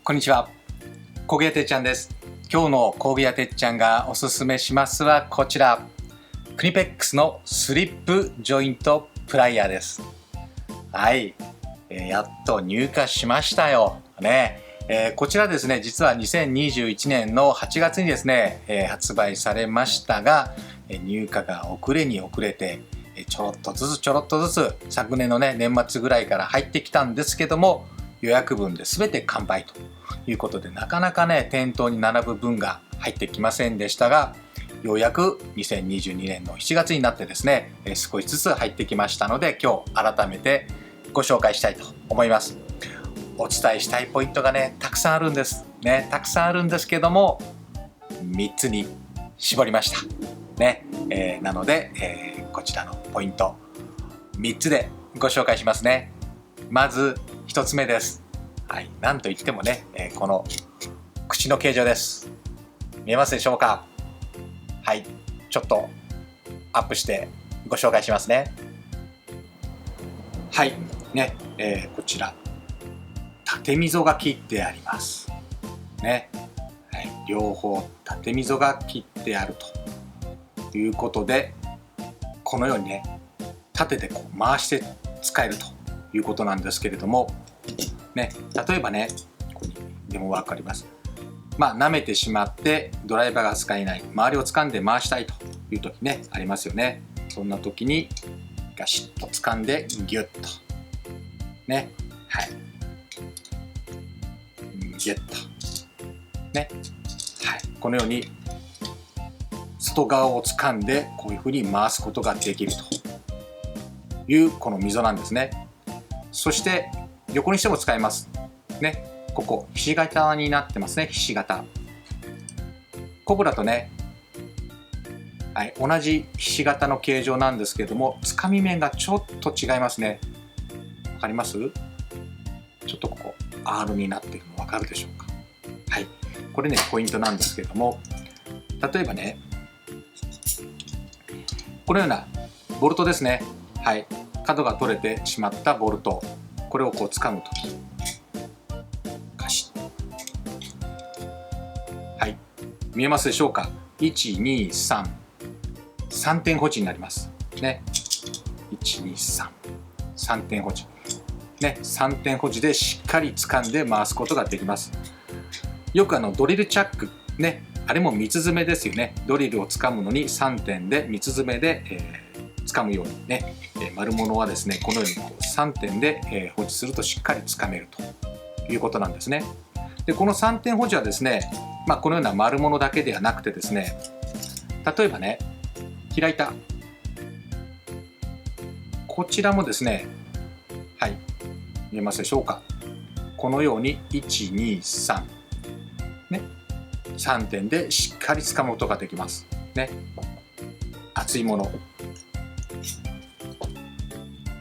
こんにちは、工具屋てっちゃんです。今日の工具屋てっちゃんがおすすめしますはこちら、クニペックスのスリップジョイントプライヤーです。はい、やっと入荷しましたよね。こちらですね、実は2021年の8月にですね、発売されましたが、入荷が遅れに遅れてちょろっとずつ昨年のね年末ぐらいから入ってきたんですけども、予約分で全て完売ということで、なかなかね店頭に並ぶ分が入ってきませんでしたが、ようやく2022年の7月になってですね、少しずつ入ってきましたので、今日改めてご紹介したいと思います。お伝えしたいポイントがねたくさんあるんですね。たくさんあるんですけども、3つに絞りましたね。なので、こちらのポイント3つでご紹介しますね。まず1つ目です。はい、なんといってもね、この口の形状です。見えますでしょうか。はい、ちょっとアップしてご紹介しますね。はいね、こちら縦溝が切ってありますね。はい、両方縦溝が切ってあるということで、このようにね縦でこう回して使えるということなんですけれどもね、例えばねここにでも分かります。舐めてしまってドライバーが使えない、周りを掴んで回したいという時ねありますよね。そんな時にガシッと掴んでギュッとね、はい、ギュッとね、はい、このように外側を掴んでこういうふうに回すことができるというこの溝なんですね。そして横にしても使えますね。ここひし形になってますね。ひし形コブラとね、はい、同じひし形の形状なんですけれども、つかみ面がちょっと違いますね。わかります？ちょっとここ R になっているのわかるでしょうか。はい、これねポイントなんですけれども、例えばねこのようなボルトですね。はい、角が取れてしまったボルト、これをこう掴むときガシッ、はい、見えますでしょうか。1、2、3、3点保持になりますね。1、2、3、3点保持ね、3点保持でしっかり掴んで回すことができます。よくドリルチャックね、あれも三つ爪ですよね。ドリルを掴むのに3点で三つ爪で、掴むようにね、丸物はですねこのようにこう3点で、保持するとしっかり掴めるということなんですね。でこの3点保持はですね、このような丸物だけではなくてですね、例えばね開いたこちらもですね、はい、見えますでしょうか。このように1、2、3ね、3点でしっかり掴むことができますね。厚いもの、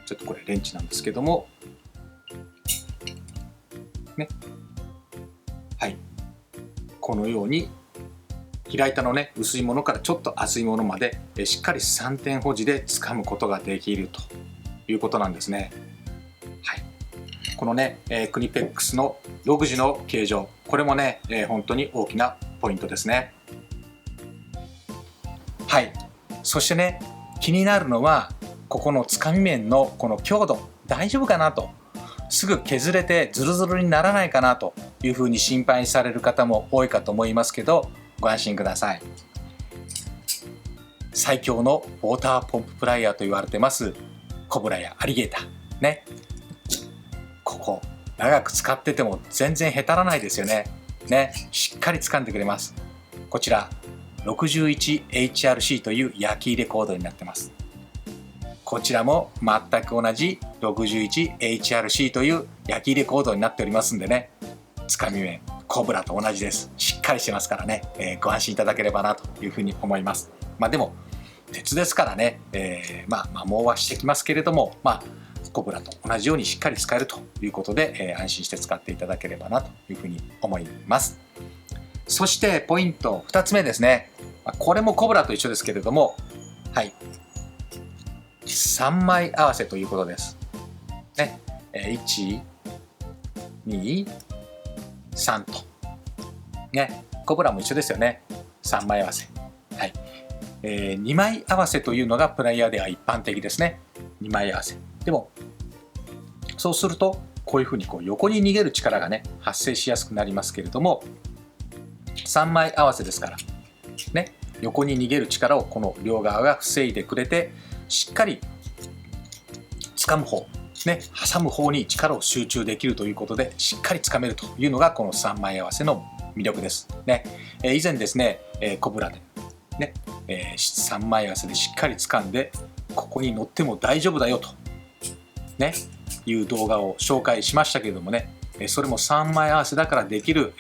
ちょっとこれレンチなんですけどもね、はい、このように開いたのね薄いものからちょっと厚いものまでしっかり3点保持で掴むことができるということなんですね。はい、このね、クニペックスの独自の形状、これもね、本当に大きなポイントですね。はい、そしてね気になるのはここのつかみ面のこの強度大丈夫かなと、すぐ削れてズルズルにならないかなというふうに心配される方も多いかと思いますけど、ご安心ください。最強のウォーターポンププライヤーと言われてますコブラやアリゲーターね、ここ長く使ってても全然へたらないですよね。しっかり掴んでくれます。こちら 61HRC という焼き入れコードになってます。こちらも全く同じ 61HRC という焼き入れコードになっておりますんでね、つかみ面コブラと同じです。しっかりしてますからね、ご安心いただければなというふうに思います。でも鉄ですからね、摩耗はしてきますけれども、コブラと同じようにしっかり使えるということで、安心して使っていただければなというふうに思います。そしてポイント2つ目ですね。これもコブラと一緒ですけれども、はい、3枚合わせということですね。1、2、3と。ね、コブラも一緒ですよね。3枚合わせ。はい。2枚合わせというのがプライヤーでは一般的ですね。2枚合わせ。でも、そうすると、こういうふうに横に逃げる力がね、発生しやすくなりますけれども、3枚合わせですから、ね、横に逃げる力をこの両側が防いでくれて、しっかり掴む方、ね、挟む方に力を集中できるということで、しっかり掴めるというのがこの3枚合わせの魅力です。ね、以前ですね、コブラで、ね、3枚合わせでしっかり掴んで、ここに乗っても大丈夫だよと、ね、いう動画を紹介しましたけれどもね、それも3枚合わせだからできる、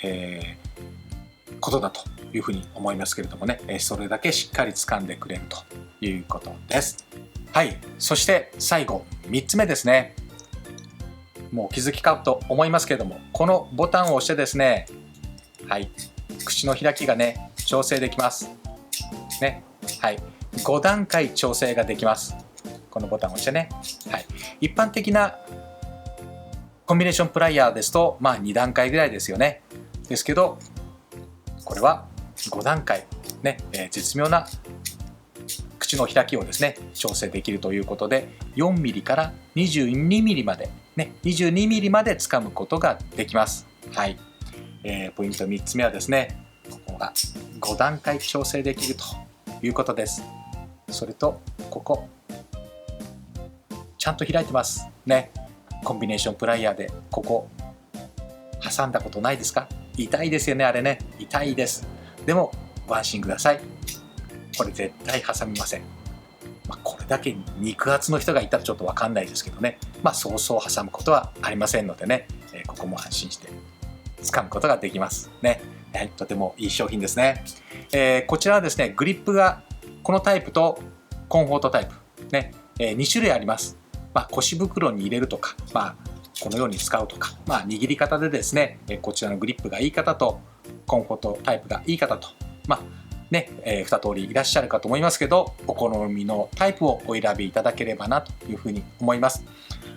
ことだというふうに思いますけれどもね、それだけしっかり掴んでくれるということです。はい、そして最後3つ目ですね。もうお気づきかと思いますけれども、このボタンを押してですね、はい、口の開きがね調整できますね。はい、5段階調整ができます。このボタンを押してね、はい、一般的なコンビネーションプライヤーですと2段階ぐらいですよね。ですけどこれは5段階ね、絶妙な口の開きをですね調整できるということで、4ミリから22ミリまでね、22ミリまで掴むことができます。はい、ポイント3つ目はですね、ここが5段階調整できるということです。それとここちゃんと開いてますね。コンビネーションプライヤーでここ挟んだことないですか？痛いですよね、あれね。痛いです。でもご安心ください。これ絶対挟みません。これだけ肉厚の人がいたらちょっと分かんないですけどね、そうそう挟むことはありませんのでね、ここも安心して掴むことができますね。はい、とてもいい商品ですね。こちらはですね、グリップがこのタイプとコンフォートタイプね、2種類あります。腰袋に入れるとか、このように使うとか、握り方でですね、こちらのグリップがいい方とコンフォートタイプがいい方と、2通りいらっしゃるかと思いますけど、お好みのタイプをお選びいただければなというふうに思います。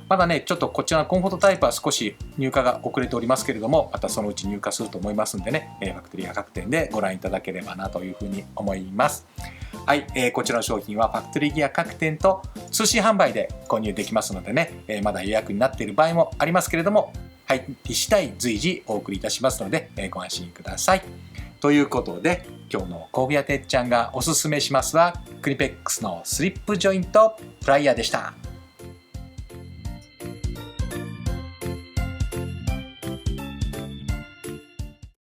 まだね、ちょっとこちらのコンフォートタイプは少し入荷が遅れておりますけれども、またそのうち入荷すると思いますんでね、ファクトリーギア各店でご覧いただければなというふうに思います。はい、こちらの商品はファクトリーギア各店と通信販売で購入できますのでね、まだ予約になっている場合もありますけれども、入り次第随時お送りいたしますので、ご安心ください。ということで、今日の工具屋てっちゃんがおすすめしますは、クニペックスのスリップジョイントプライヤーでした。